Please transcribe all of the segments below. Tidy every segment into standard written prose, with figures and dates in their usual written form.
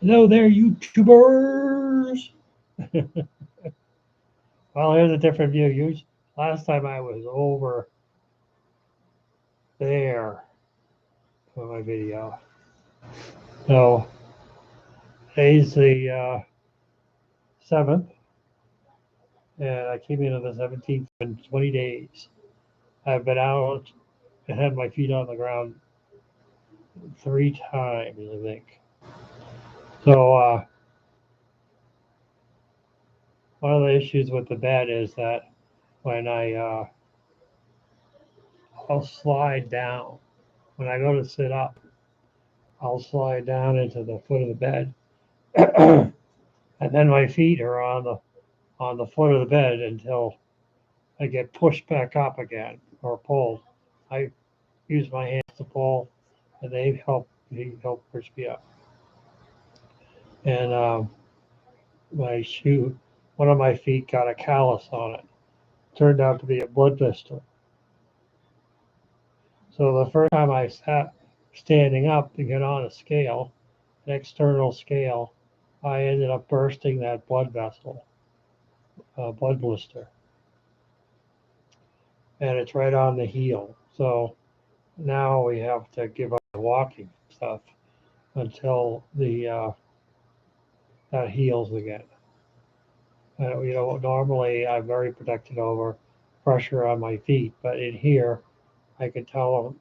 Hello there, YouTubers. Well, here's a different view. Last time I was over there for my video. So today's the 7th, and I came in on the 17th in 20 days. I've been out and had my feet on the ground 3 times, I think. So one of the issues with the bed is that when I'll slide down, when I go to sit up, I'll slide down into the foot of the bed. And then my feet are on the foot of the bed until I get pushed back up again or pulled. I use my hands to pull, and they help push me up. And my shoe, one of my feet got a callus on it. Turned out to be a blood blister. So the first time I sat standing up to get on a scale, an external scale, I ended up bursting that blood vessel, blood blister, and it's right on the heel. So now we have to give up walking stuff until the that heals again. Normally I'm very protected over pressure on my feet, but in here I could tell them,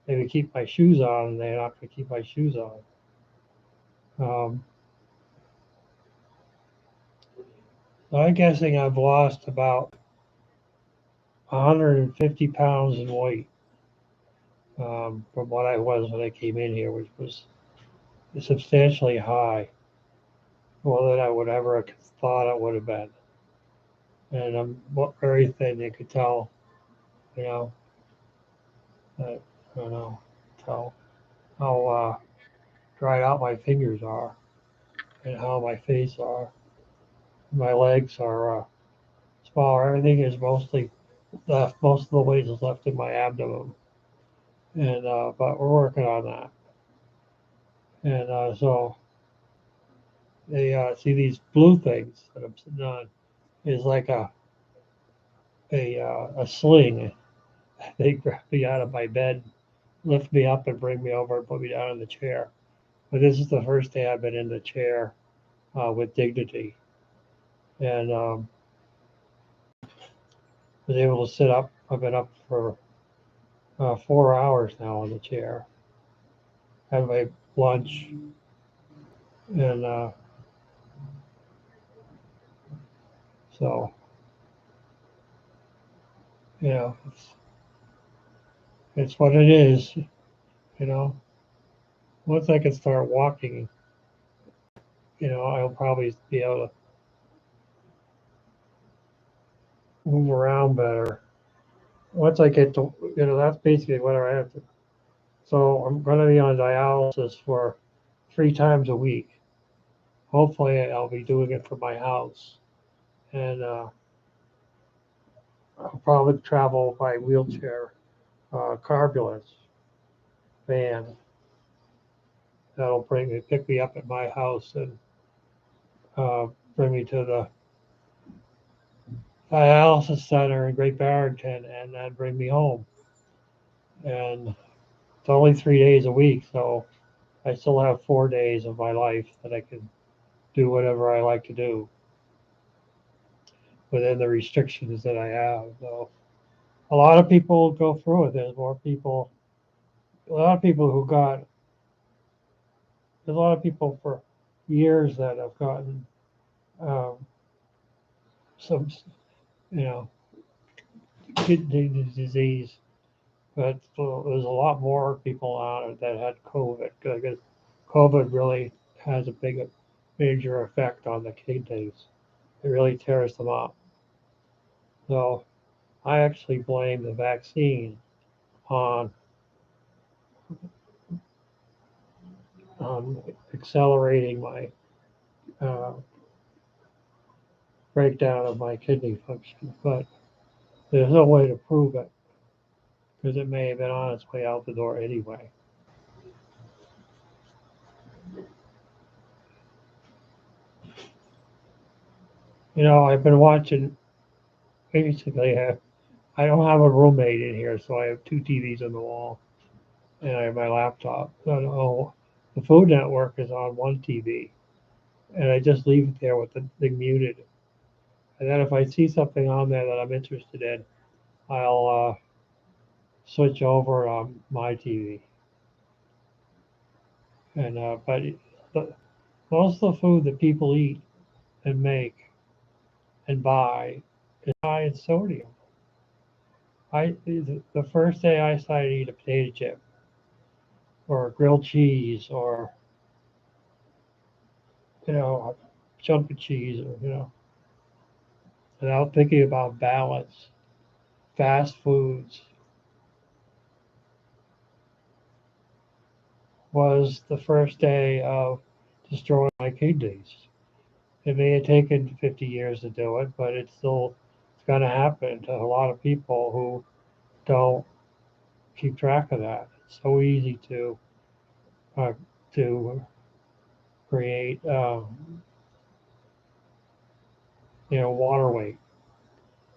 they would keep my shoes on, and they're not going to keep my shoes on. Um, so I'm guessing I've lost about 150 pounds in weight from what I was when I came in here, which was substantially high, more than I would ever have thought it would have been. And I'm very thin. You could tell, you know, I don't know, tell how dried out my fingers are and how my face are. My legs are smaller. Everything is mostly left. Most of the weight is left in my abdomen, and but we're working on that. And so they see these blue things that I'm sitting on is like a sling. They grab me out of my bed, lift me up, and bring me over and put me down in the chair. But this is the first day I've been in the chair with dignity, and was able to sit up. I've been up for 4 hours now on the chair. Had my lunch, and so it's what it is. You know, once I can start walking, I'll probably be able to move around better. Once I get to, that's basically what I have to. So I'm going to be on dialysis for 3 times a week. Hopefully, I'll be doing it from my house, and I'll probably travel by wheelchair, carbulance van that'll pick me up at my house and uh, bring me to the dialysis center in Great Barrington, and then bring me home. And it's only 3 days a week, so I still have 4 days of my life that I can do whatever I like to do within the restrictions that I have. So a lot of people go through it. A lot of people who got, there's a lot of people for years that have gotten um, some, you know, kidney disease, but there's a lot more people on it that had COVID because COVID really has a major effect on the kidneys. It really tears them up. So I actually blame the vaccine on on accelerating my uh, breakdown of my kidney function, but there's no way to prove it because it may have been on its way out the door anyway. I've been watching, basically, I don't have a roommate in here, so I have two TVs on the wall, and I have my laptop. So the Food Network is on one TV, and I just leave it there with the thing muted. And then if I see something on there that I'm interested in, I'll switch over on my TV. And but the, most of the food that people eat and make and buy is high in sodium. The first day I decided to eat a potato chip or grilled cheese or a chunk of cheese, or without thinking about balance, fast foods was the first day of destroying my kidneys. It may have taken 50 years to do it, but it's going to happen to a lot of people who don't keep track of that. It's so easy uh, to create, water weight.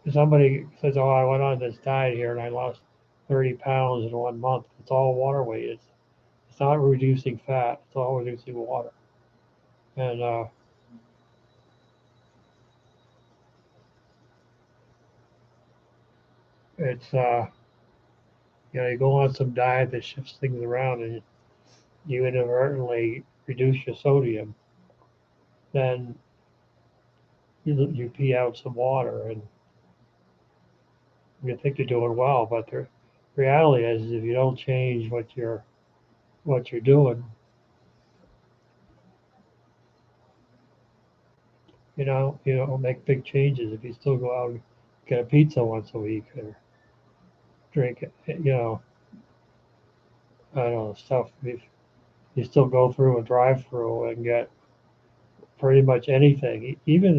If somebody says, "Oh, I went on this diet here and I lost 30 pounds in 1 month," it's all water weight. It's not reducing fat. It's all reducing water. And it's you go on some diet that shifts things around and you inadvertently reduce your sodium, then you pee out some water and you think you're doing well. But the reality is, if you don't change what you're doing, you don't make big changes if you still go out and get a pizza once a week or drink, I don't know, stuff. If you still go through a drive-through and get pretty much anything, even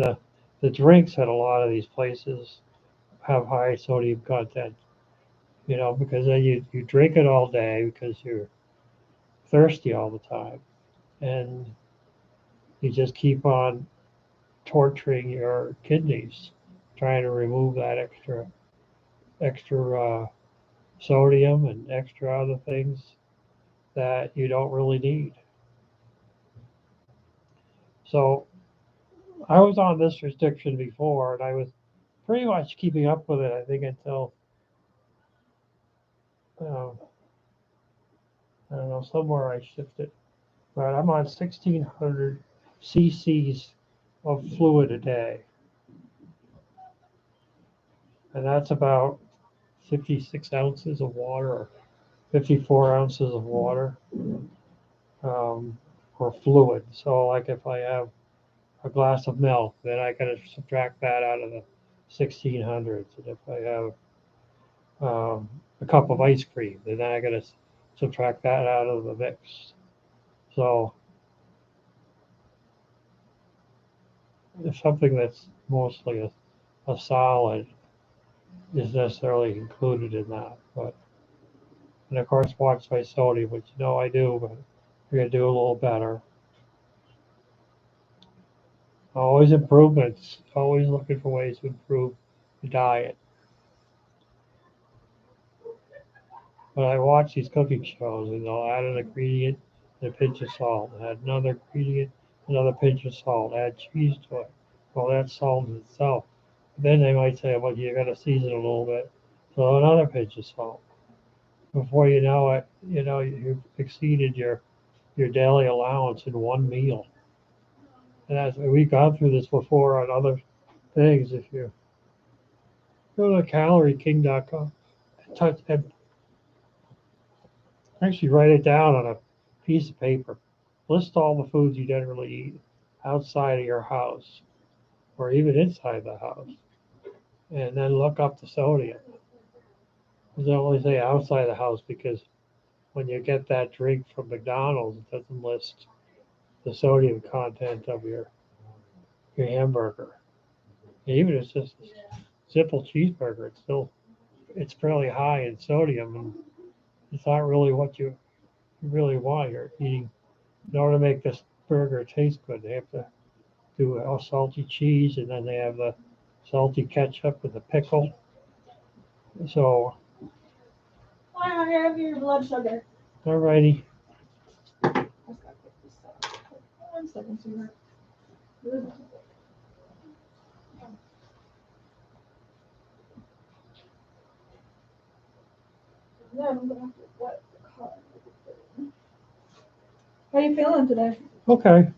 the drinks at a lot of these places have high sodium content. Because then you drink it all day because you're thirsty all the time, and you just keep on torturing your kidneys, trying to remove that extra sodium and extra other things that you don't really need. So I was on this restriction before, and I was pretty much keeping up with it. I think until um, I don't know, somewhere I shifted, but I'm on 1,600 cc's of fluid a day, and that's about 56 ounces of water or 54 ounces of water, um, or fluid. So, like if I have a glass of milk, then I got to subtract that out of the 1,600s. And if I have a cup of ice cream, then I got to subtract that out of the mix. So, if something that's mostly a solid is necessarily included in that. But and of course, watch my sodium, which I do, but we're gonna do a little better. Always improvements. Always looking for ways to improve the diet. But I watch these cooking shows, and they'll add an ingredient and a pinch of salt, add another ingredient, another pinch of salt, add cheese to it. Well, that's salt itself. Then they might say, well, you got to season it a little bit, so another pinch of salt. Before you know it, you've exceeded your daily allowance in one meal. And we've gone through this before on other things. If you go to calorieking.com and actually write it down on a piece of paper, list all the foods you generally eat outside of your house or even inside the house, and then look up the sodium. I only say outside the house because when you get that drink from McDonald's, it doesn't list the sodium content of your hamburger. Even if it's just a simple cheeseburger, it's fairly high in sodium, and it's not really what you really want. You're eating in order to make this burger taste good. They have to do a salty cheese, and then they have the salty ketchup with the pickle. So, I have your blood sugar. alrighty. I just gotta pick this up. 1 second, sweetheart. Then I'm gonna have to wet the car. How you feeling today? Okay,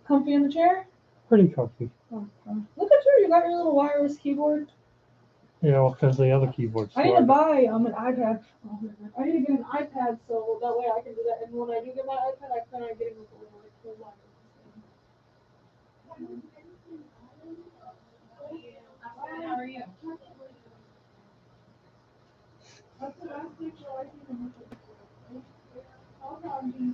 Comfy in the chair? pretty comfy. Oh, look at you, you got your little wireless keyboard. You know, because the other keyboard's I need to slow. buy an iPad. Oh, I need to get an iPad so that way I can do that. And when I do get my iPad, I plan on getting with a little like full wireless. How are you? That's what I think. So I can. I'll probably.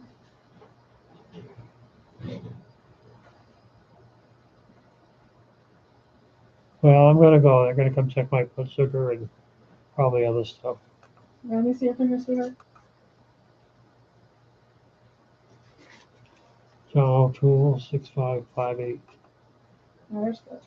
Well, I'm gonna go. They're gonna come check my blood sugar and probably other stuff. Let me see your finger, sweetheart. John O'Toole, 6558. There's the